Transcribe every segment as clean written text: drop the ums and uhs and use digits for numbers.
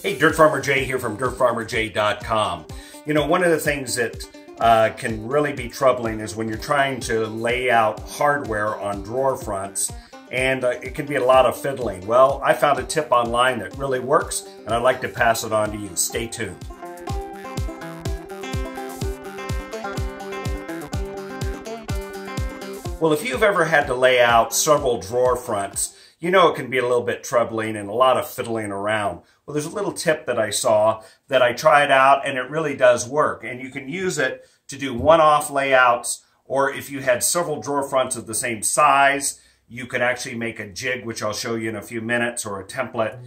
Hey, Dirt Farmer Jay here from dirtfarmerjay.com. You know, one of the things that can really be troubling is when you're trying to lay out hardware on drawer fronts, and it can be a lot of fiddling. Well, I found a tip online that really works, and I'd like to pass it on to you. Stay tuned. Well, if you've ever had to lay out several drawer fronts, you know it can be a little bit troubling and a lot of fiddling around. Well, there's a little tip that I saw that I tried out, and it really does work. And you can use it to do one-off layouts, or if you had several drawer fronts of the same size, you could actually make a jig, which I'll show you in a few minutes, or a template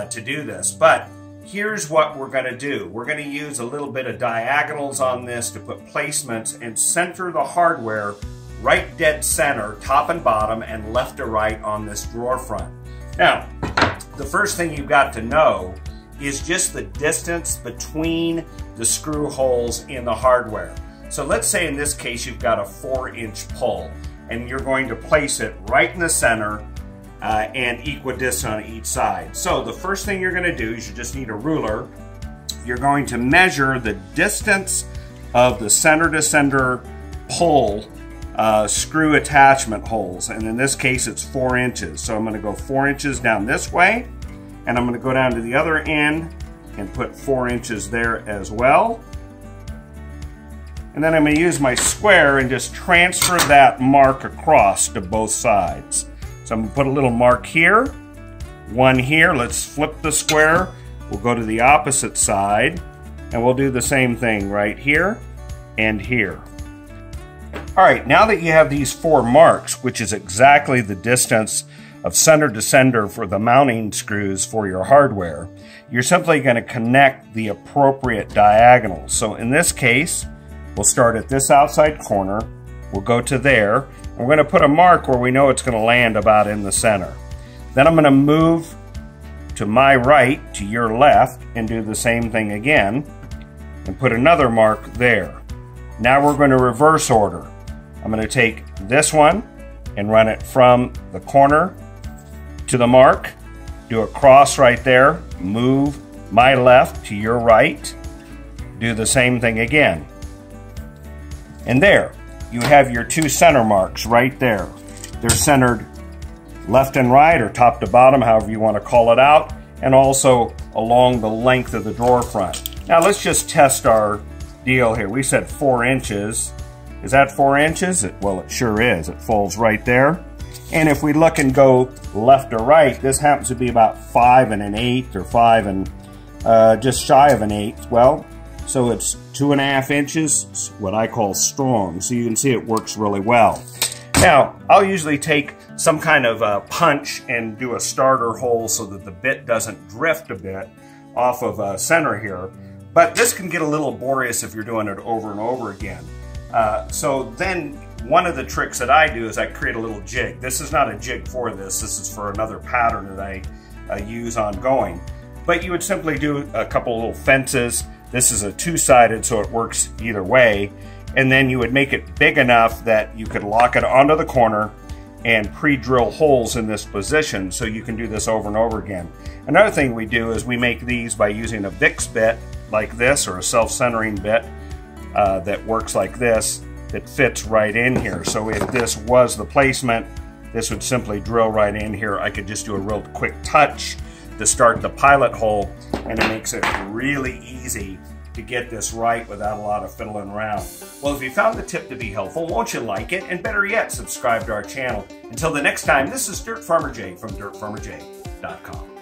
to do this. But here's what we're going to do. We're going to use a little bit of diagonals on this to put placements and center the hardware right dead center, top and bottom, and left to right on this drawer front. Now, the first thing you've got to know is just the distance between the screw holes in the hardware. So let's say in this case you've got a 4-inch pull, and you're going to place it right in the center and equidistant on each side. So the first thing you're going to do is you just need a ruler. You're going to measure the distance of the center to center pull screw attachment holes, and in this case it's 4 inches. So I'm going to go 4 inches down this way, and I'm going to go down to the other end and put 4 inches there as well. And then I'm going to use my square and just transfer that mark across to both sides. So I'm going to put a little mark here, one here. Let's flip the square. We'll go to the opposite side, and we'll do the same thing right here and here. All right, now that you have these 4 marks, which is exactly the distance of center to center for the mounting screws for your hardware, you're simply going to connect the appropriate diagonals. So in this case, we'll start at this outside corner, we'll go to there, and we're going to put a mark where we know it's going to land about in the center. Then I'm going to move to my right, to your left, and do the same thing again, and put another mark there. Now we're going to reverse order. I'm going to take this one and run it from the corner to the mark, do a cross right there, move my left to your right, do the same thing again. And there, you have your 2 center marks right there. They're centered left and right, or top to bottom, however you want to call it out, and also along the length of the drawer front. Now let's just test our deal here. We said 4 inches. Is that 4 inches? Well, it sure is. It falls right there. And if we look and go left or right, this happens to be about 5 1/8 or 5 and just shy of 1/8. Well, so it's 2.5 inches, what I call strong. So you can see it works really well. Now, I'll usually take some kind of punch and do a starter hole so that the bit doesn't drift a bit off of center here. But this can get a little laborious if you're doing it over and over again. So then one of the tricks that I do is I create a little jig. This is not a jig for this. This is for another pattern that I use ongoing. But you would simply do a couple little fences. This is a 2-sided, so it works either way. And then you would make it big enough that you could lock it onto the corner and pre-drill holes in this position, so you can do this over and over again. Another thing we do is we make these by using a Vicks bit like this, or a self-centering bit that works like this, that fits right in here. So if this was the placement, this would simply drill right in here. I could just do a real quick touch to start the pilot hole, and it makes it really easy to get this right without a lot of fiddling around. Well, if you found the tip to be helpful, won't you like it? And better yet, subscribe to our channel. Until the next time, this is Dirt Farmer Jay from dirtfarmerjay.com.